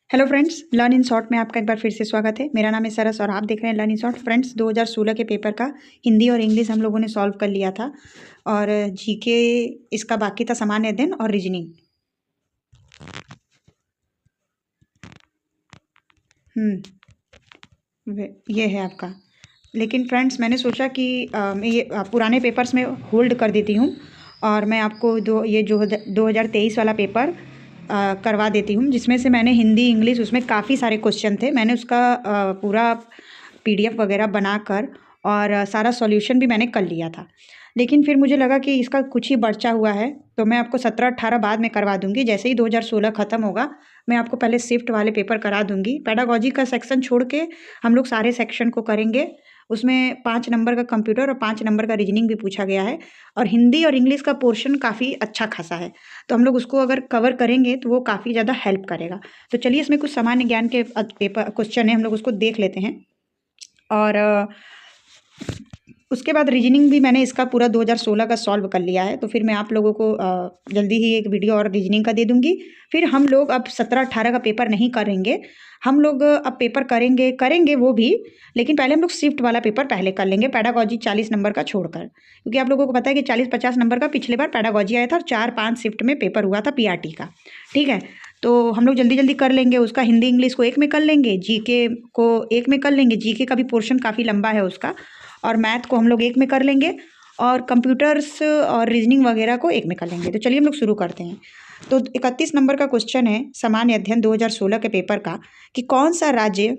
Hello friends, learn in short में आपका एक बार फिर से स्वागत है। मेरा नाम है सरस और आप देख रहे हैं लर्न इन शॉर्ट। फ्रेंड्स, 2016 के पेपर का हिंदी और इंग्लिश हम लोगों ने सॉल्व कर लिया था और जीके इसका बाकी था, सामान्य अध्ययन और रीजनिंग। ये है आपका। लेकिन फ्रेंड्स, मैंने सोचा कि मैं ये पुराने पेपर्स में होल्ड कर देती हूँ और मैं आपको जो 2023 वाला पेपर करवा देती हूँ, जिसमें से मैंने हिंदी इंग्लिश उसमें काफ़ी सारे क्वेश्चन थे। मैंने उसका पूरा पीडीएफ वगैरह बनाकर और सारा सॉल्यूशन भी मैंने कर लिया था। लेकिन फिर मुझे लगा कि इसका कुछ ही बचा हुआ है, तो मैं आपको 17-18 बाद में करवा दूंगी। जैसे ही 2016 ख़त्म होगा, मैं आपको पहले शिफ्ट वाले पेपर करा दूंगी। पेडागॉजी का सेक्शन छोड़ के हम लोग सारे सेक्शन को करेंगे। उसमें 5 नंबर का कंप्यूटर और 5 नंबर का रीजनिंग भी पूछा गया है और हिंदी और इंग्लिश का पोर्शन काफ़ी अच्छा खासा है, तो हम लोग उसको अगर कवर करेंगे तो वो काफ़ी ज़्यादा हेल्प करेगा। तो चलिए, इसमें कुछ सामान्य ज्ञान के पेपर क्वेश्चन है, हम लोग उसको देख लेते हैं। और उसके बाद रीजनिंग भी मैंने इसका पूरा 2016 का सॉल्व कर लिया है, तो फिर मैं आप लोगों को जल्दी ही एक वीडियो और रीजनिंग का दे दूंगी। फिर हम लोग अब 17-18 का पेपर नहीं करेंगे, हम लोग अब पेपर करेंगे वो भी, लेकिन पहले हम लोग शिफ्ट वाला पेपर पहले कर लेंगे, पेडागॉजी 40 नंबर का छोड़कर। क्योंकि आप लोगों को पता है कि 40-50 नंबर का पिछले बार पेडागॉजी आया था और 4-5 शिफ्ट में पेपर हुआ था पीआरटी का। ठीक है, तो हम लोग जल्दी जल्दी कर लेंगे उसका। हिंदी इंग्लिश को एक में कर लेंगे, जीके को एक में कर लेंगे, जीके का भी पोर्शन काफ़ी लंबा है उसका, और मैथ को हम लोग एक में कर लेंगे, और कंप्यूटर्स और रीजनिंग वगैरह को एक में कर लेंगे। तो चलिए हम लोग शुरू करते हैं। तो 31 नंबर का क्वेश्चन है सामान्य अध्ययन 2016 के पेपर का, कि कौन सा राज्य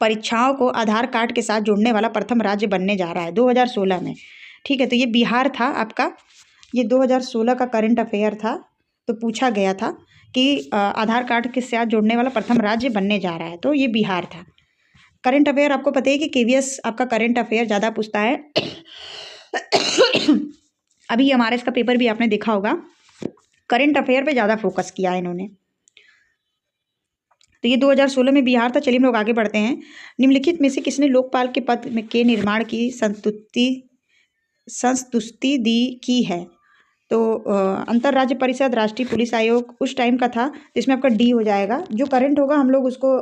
परीक्षाओं को आधार कार्ड के साथ जोड़ने वाला प्रथम राज्य बनने जा रहा है 2016 में। ठीक है, तो ये बिहार था आपका। ये 2016 का करंट अफेयर था, तो पूछा गया था कि आधार कार्ड के साथ जोड़ने वाला प्रथम राज्य बनने जा रहा है, तो ये बिहार था। करंट अफेयर आपको पता है कि केवीएस आपका करंट अफेयर ज़्यादा पूछता है। अभी हमारे इसका पेपर भी आपने देखा होगा, करंट अफेयर पे ज़्यादा फोकस किया है इन्होंने। तो ये 2016 में बिहार था। चलिए हम लोग आगे बढ़ते हैं। निम्नलिखित में से किसने लोकपाल के पद के निर्माण की संस्तुति दी की है? तो अंतर्राज्य परिषद, राष्ट्रीय पुलिस आयोग उस टाइम का था, जिसमें आपका डी हो जाएगा। जो करंट होगा हम लोग उसको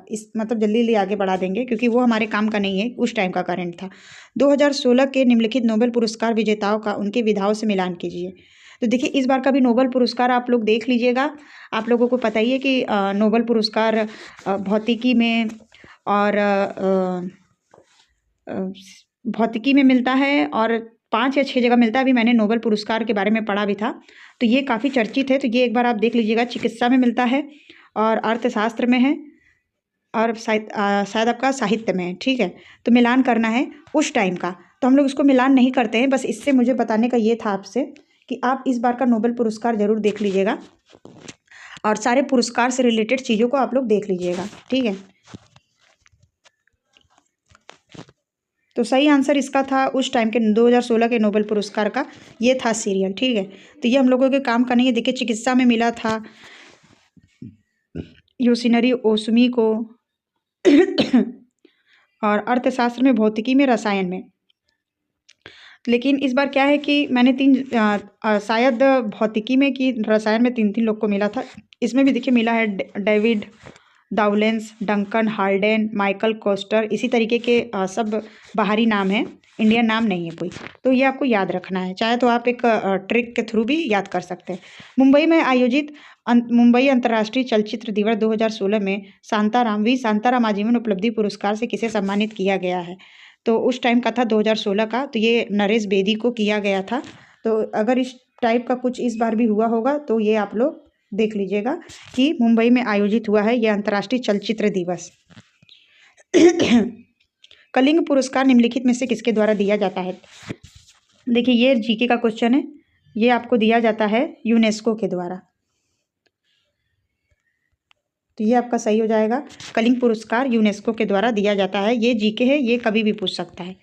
इस मतलब जल्दी जल्दी आगे बढ़ा देंगे, क्योंकि वो हमारे काम का नहीं है, उस टाइम का करंट था। 2016 के निम्नलिखित नोबेल पुरस्कार विजेताओं का उनके विधाओं से मिलान कीजिए। तो देखिए, इस बार का भी नोबेल पुरस्कार आप लोग देख लीजिएगा। आप लोगों को पता ही है कि नोबेल पुरस्कार भौतिकी में और भौतिकी में मिलता है और 5 या 6 जगह मिलता है। अभी मैंने नोबेल पुरस्कार के बारे में पढ़ा भी था, तो ये काफ़ी चर्चित है, तो ये एक बार आप देख लीजिएगा। चिकित्सा में मिलता है और अर्थशास्त्र में है और शायद आपका साहित्य में है। ठीक है, तो मिलान करना है उस टाइम का, तो हम लोग इसको मिलान नहीं करते हैं। बस इससे मुझे बताने का ये था आपसे कि आप इस बार का नोबेल पुरस्कार ज़रूर देख लीजिएगा और सारे पुरस्कार से रिलेटेड चीज़ों को आप लोग देख लीजिएगा। ठीक है, तो सही आंसर इसका था उस टाइम के 2016 के नोबेल पुरस्कार का, ये था सीरियल। ठीक है, तो ये हम लोगों के काम का नहीं है। देखिए, चिकित्सा में मिला था योशिनरी ओसुमी को और अर्थशास्त्र में, भौतिकी में, रसायन में। लेकिन इस बार क्या है कि मैंने शायद भौतिकी में कि रसायन में 3-3 लोग को मिला था। इसमें भी देखिए मिला है David Dowlens, Duncan Harden, Michael Koster, इसी तरीके के सब बाहरी नाम हैं, इंडियन नाम नहीं है कोई। तो ये आपको याद रखना है, चाहे तो आप एक ट्रिक के थ्रू भी याद कर सकते हैं। मुंबई में आयोजित मुंबई अंतर्राष्ट्रीय चलचित्र दिवस 2016 में शांताराम आजीवन उपलब्धि पुरस्कार से किसे सम्मानित किया गया है? तो उस टाइम का था 2016 का, तो ये नरेश बेदी को किया गया था। तो अगर इस टाइप का कुछ इस बार भी हुआ होगा तो ये आप लोग देख लीजिएगा कि मुंबई में आयोजित हुआ है यह अंतर्राष्ट्रीय चलचित्र दिवस। कलिंग पुरस्कार निम्नलिखित में से किसके द्वारा दिया जाता है? देखिए, ये जीके का क्वेश्चन है, ये आपको दिया जाता है यूनेस्को के द्वारा, तो ये आपका सही हो जाएगा। कलिंग पुरस्कार यूनेस्को के द्वारा दिया जाता है। ये जीके है, ये कभी भी पूछ सकता है।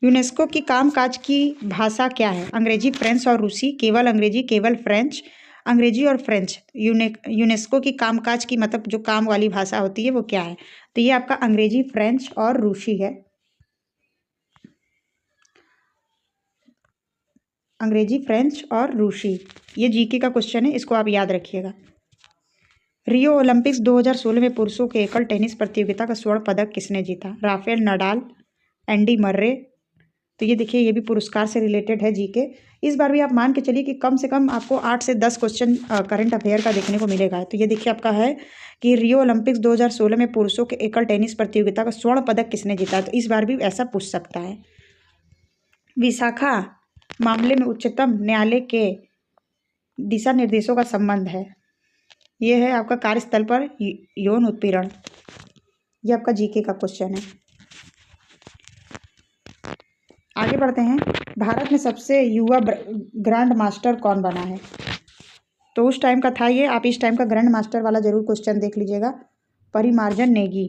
यूनेस्को की कामकाज की भाषा क्या है? अंग्रेजी, फ्रेंच और रूसी, केवल अंग्रेजी, केवल फ्रेंच, अंग्रेजी और फ्रेंच। यूनेस्को की कामकाज की मतलब जो काम वाली भाषा होती है वो क्या है? तो ये आपका अंग्रेजी, फ्रेंच और रूसी है। अंग्रेजी, फ्रेंच और रूसी। ये जीके का क्वेश्चन है, इसको आप याद रखिएगा। रियो ओलंपिक्स 2016 में पुरुषों के एकल टेनिस प्रतियोगिता का स्वर्ण पदक किसने जीता? राफेल नडाल, एंडी मर्रे। तो ये देखिए, ये भी पुरस्कार से रिलेटेड है जीके। इस बार भी आप मान के चलिए कि कम से कम आपको 8 से 10 क्वेश्चन करंट अफेयर का देखने को मिलेगा। तो ये देखिए आपका है कि रियो ओलंपिक्स 2016 में पुरुषों के एकल टेनिस प्रतियोगिता का स्वर्ण पदक किसने जीता? तो इस बार भी ऐसा पूछ सकता है। विशाखा मामले में उच्चतम न्यायालय के दिशा निर्देशों का संबंध है। ये है आपका कार्यस्थल पर यौन उत्पीड़न। ये आपका जीके का क्वेश्चन है। आगे बढ़ते हैं। भारत में सबसे युवा ग्रैंड मास्टर कौन बना है? तो उस टाइम का था ये, आप इस टाइम का ग्रैंड मास्टर वाला जरूर क्वेश्चन देख लीजिएगा। परिमार्जन नेगी।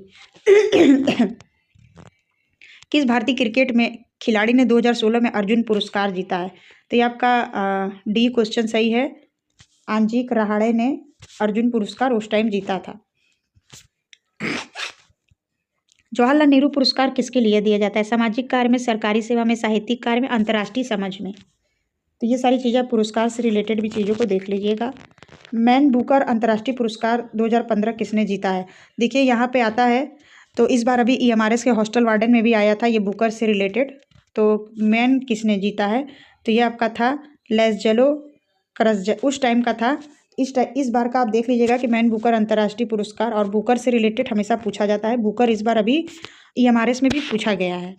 किस भारतीय क्रिकेट में खिलाड़ी ने 2016 में अर्जुन पुरस्कार जीता है? तो ये आपका डी क्वेश्चन सही है। अंजिक रहाणे ने अर्जुन पुरस्कार उस टाइम जीता था। जवाहरलाल नेहरू पुरस्कार किसके लिए दिया जाता है? सामाजिक कार्य में, सरकारी सेवा में, साहित्यिक कार्य में, अंतर्राष्ट्रीय समझ में। तो ये सारी चीज़ें पुरस्कार से रिलेटेड भी चीज़ों को देख लीजिएगा। मैन बुकर अंतर्राष्ट्रीय पुरस्कार 2015 किसने जीता है? देखिए यहाँ पे आता है, तो इस बार अभी EMRS के हॉस्टल वार्डन में भी आया था ये बुकर से रिलेटेड। तो मैन किसने जीता है? तो ये आपका था लेस्जेलो करस, उस टाइम का था। इस बार का आप देख लीजिएगा कि मैन बुकर अंतर्राष्ट्रीय पुरस्कार, और बुकर से रिलेटेड हमेशा पूछा जाता है। बुकर इस बार अभी EMRS में भी पूछा गया है।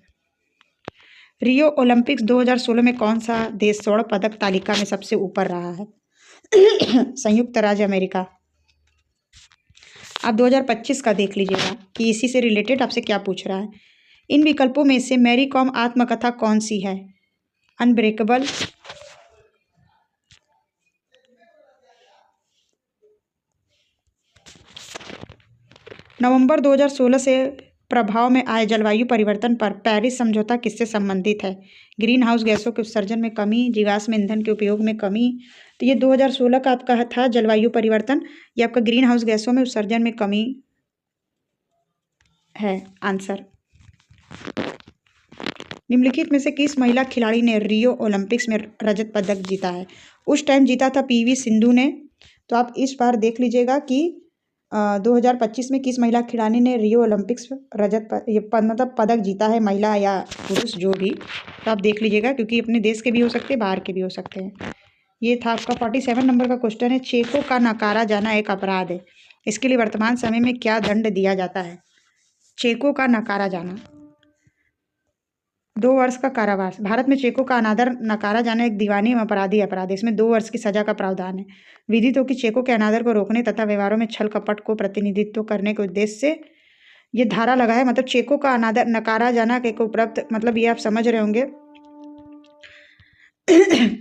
रियो ओलंपिक्स 2016 में कौन सा देश स्वर्ण पदक तालिका में सबसे ऊपर रहा है? संयुक्त राज्य अमेरिका। आप 2025 का देख लीजिएगा कि इसी से रिलेटेड आपसे क्या पूछ रहा है। इन विकल्पों में से मैरी कॉम आत्मकथा कौन सी है? अनब्रेकेबल, नवंबर 2016 से प्रभाव में आए जलवायु परिवर्तन पर पेरिस समझौता किससे संबंधित है? ग्रीन हाउस गैसों के उत्सर्जन में कमी, जीवाश्म ईंधन के उपयोग में कमी। तो ये 2016 का आपका था जलवायु परिवर्तन। ये आपका ग्रीन हाउस गैसों में उत्सर्जन में कमी है आंसर। निम्नलिखित में से किस महिला खिलाड़ी ने रियो ओलंपिक्स में रजत पदक जीता है? उस टाइम जीता था PV सिंधु ने। तो आप इस बार देख लीजिएगा कि 2025 में किस महिला खिलाड़ी ने रियो ओलंपिक्स मतलब पदक जीता है, महिला या पुरुष जो भी। तो आप देख लीजिएगा, क्योंकि अपने देश के भी हो सकते हैं, बाहर के भी हो सकते हैं। ये था आपका 47 नंबर का क्वेश्चन है। चेकों का नकारा जाना एक अपराध है, इसके लिए वर्तमान समय में क्या दंड दिया जाता है? चेकों का नकारा जाना 2 वर्ष का कारावास। भारत में चेकों का अनादर नकारा जाना एक दीवानी एवं अपराधी अपराध है। इसमें 2 वर्ष की सजा का प्रावधान है। विदित हो कि चेकों के अनादर को रोकने तथा व्यवहारों में छल कपट को प्रतिनिधित्व करने के उद्देश्य से ये धारा लगा है। मतलब चेकों का अनादर नकारा जाना के उपरांत, मतलब ये आप समझ रहे होंगे।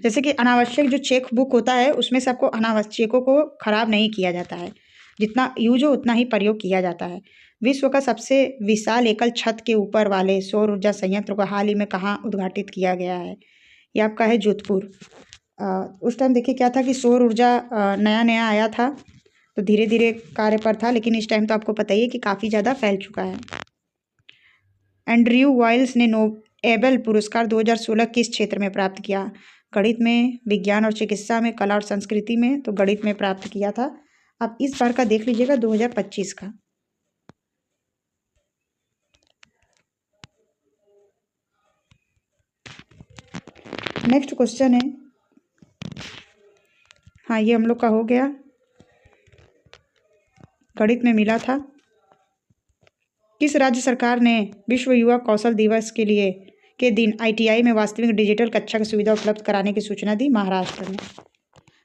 जैसे कि अनावश्यक जो चेक बुक होता है उसमें से आपको अनावश्यक चेकों को खराब नहीं किया जाता है, जितना यूज हो उतना ही प्रयोग किया जाता है। विश्व का सबसे विशाल एकल छत के ऊपर वाले सौर ऊर्जा संयंत्र को हाल ही में कहाँ उद्घाटित किया गया है? ये आपका है जोधपुर। उस टाइम देखिए क्या था कि सौर ऊर्जा नया नया आया था, तो धीरे धीरे कार्य पर था, लेकिन इस टाइम तो आपको पता ही है कि काफ़ी ज़्यादा फैल चुका है। एंड्रयू वाइल्स ने नोबेल पुरस्कार 2016 किस क्षेत्र में प्राप्त किया? गणित में, विज्ञान और चिकित्सा में, कला और संस्कृति में। तो गणित में प्राप्त किया था। आप इस बार का देख लीजिएगा 2025 का। नेक्स्ट क्वेश्चन है, हाँ ये हम लोग का हो गया, गणित में मिला था। किस राज्य सरकार ने विश्व युवा कौशल दिवस के दिन ITI में वास्तविक डिजिटल कक्षा की सुविधा उपलब्ध कराने की सूचना दी? महाराष्ट्र में।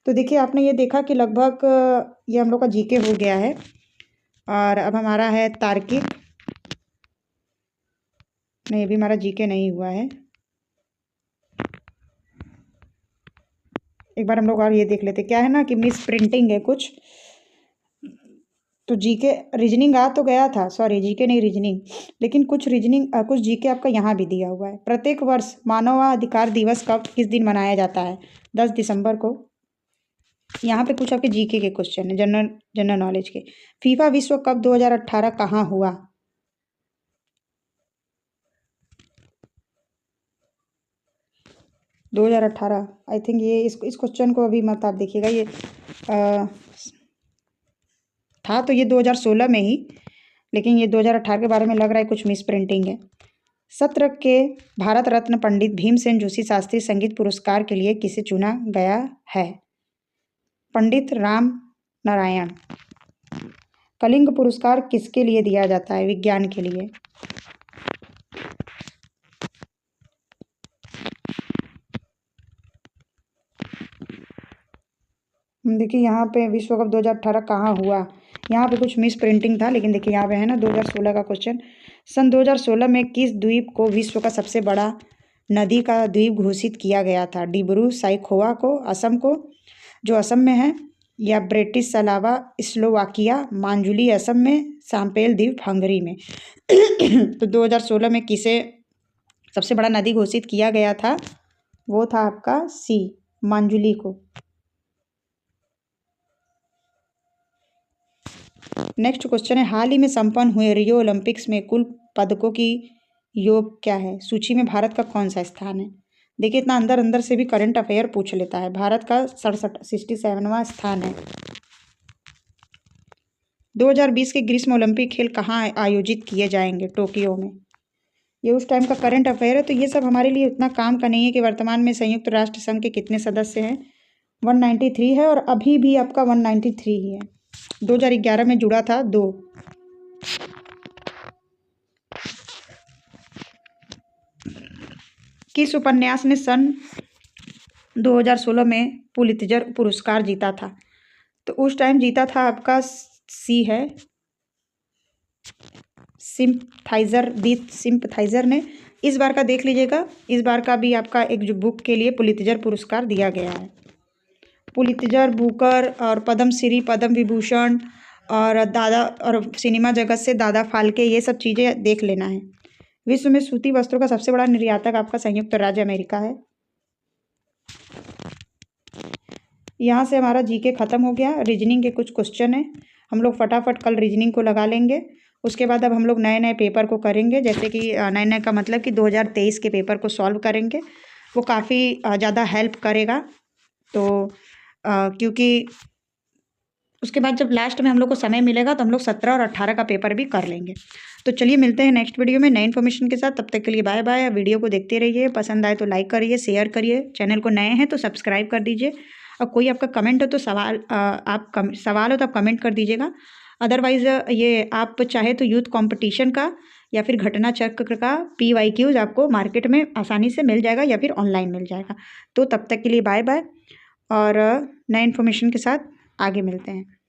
तो देखिए आपने ये देखा कि लगभग ये हम लोग का जीके हो गया है, और अब हमारा है तार्किक। नहीं, अभी हमारा जीके नहीं हुआ है। एक बार हम लोग और ये देख लेते। क्या है ना कि मिस प्रिंटिंग है कुछ, तो जीके रीजनिंग आ तो गया था, सॉरी जीके नहीं रीजनिंग, लेकिन कुछ रीजनिंग कुछ जीके आपका यहाँ भी दिया हुआ है। प्रत्येक वर्ष मानवाधिकार दिवस कब किस दिन मनाया जाता है? 10 दिसंबर को। यहाँ पे कुछ आपके जीके के क्वेश्चन है, जनरल नॉलेज के। फीफा विश्व कप 2018 कहाँ हुआ? 2018 आई थिंक ये इस क्वेश्चन को अभी मत आप देखिएगा, ये था तो ये 2016 में ही, लेकिन ये 2018 के बारे में लग रहा है कुछ मिस प्रिंटिंग है। सत्र के भारत रत्न पंडित भीमसेन जोशी शास्त्रीय संगीत पुरस्कार के लिए किसे चुना गया है? पंडित राम नारायण। कलिंग पुरस्कार किसके लिए दिया जाता है? विज्ञान के लिए। देखिए यहाँ पे विश्व कप 2018 कहाँ हुआ, यहाँ पे कुछ मिस प्रिंटिंग था, लेकिन देखिए यहाँ पे है ना 2016 का क्वेश्चन। सन 2016 में किस द्वीप को विश्व का सबसे बड़ा नदी का द्वीप घोषित किया गया था? डिब्रू साइखोवा को, असम को, जो असम में है, या ब्रिटिश सलावा स्लोवाकिया, मांजुली असम में, सांपेल द्वीप हंगरी में। तो 2016 में किसे सबसे बड़ा नदी घोषित किया गया था? वो था आपका सी, मांजुली को। नेक्स्ट क्वेश्चन है, हाल ही में संपन्न हुए रियो ओलंपिक्स में कुल पदकों की योग क्या है? सूची में भारत का कौन सा स्थान है? देखिए इतना अंदर अंदर से भी करंट अफेयर पूछ लेता है। भारत का 67वां स्थान है। 2020 के ग्रीष्म ओलंपिक खेल कहाँ आयोजित किए जाएंगे? टोक्यो में। ये उस टाइम का करंट अफेयर है, तो ये सब हमारे लिए उतना काम का नहीं है कि वर्तमान में संयुक्त राष्ट्र संघ के कितने सदस्य हैं। 193 है, और अभी भी आपका 193 ही है। 2011 में जुड़ा था 2। किस उपन्यास ने सन 2016 में पुलित्जर पुरस्कार जीता था? तो उस टाइम जीता था आपका सी है, सिंपथाइजर ने। इस बार का देख लीजिएगा, इस बार का भी आपका एक जो बुक के लिए पुलित्जर पुरस्कार दिया गया है। पुलित्जर, बुकर और पद्मश्री, पद्म विभूषण और दादा, और सिनेमा जगत से दादा फाल्के, ये सब चीज़ें देख लेना है। विश्व में सूती वस्त्रों का सबसे बड़ा निर्यातक आपका संयुक्त राज्य अमेरिका है। यहाँ से हमारा जीके खत्म हो गया। रीजनिंग के कुछ क्वेश्चन है, हम लोग फटाफट कल रीजनिंग को लगा लेंगे। उसके बाद अब हम लोग नए नए पेपर को करेंगे, जैसे कि नए नए का मतलब कि 2023 के पेपर को सॉल्व करेंगे। वो काफ़ी ज़्यादा हेल्प करेगा। तो क्योंकि उसके बाद जब लास्ट में हम लोग को समय मिलेगा तो हम लोग 17 और 18 का पेपर भी कर लेंगे। तो चलिए मिलते हैं नेक्स्ट वीडियो में नई इन्फॉर्मेशन के साथ। तब तक के लिए बाय बाय। वीडियो को देखते रहिए, पसंद आए तो लाइक करिए, शेयर करिए, चैनल को नए हैं तो सब्सक्राइब कर दीजिए। और कोई आपका कमेंट हो तो सवाल हो तो आप कमेंट कर दीजिएगा। अदरवाइज़ ये आप चाहे तो यूथ कॉम्पिटिशन का या फिर घटना चक्र का PYQs आपको मार्केट में आसानी से मिल जाएगा या फिर ऑनलाइन मिल जाएगा। तो तब तक के लिए बाय बाय, और नए इन्फॉर्मेशन के साथ आगे मिलते हैं।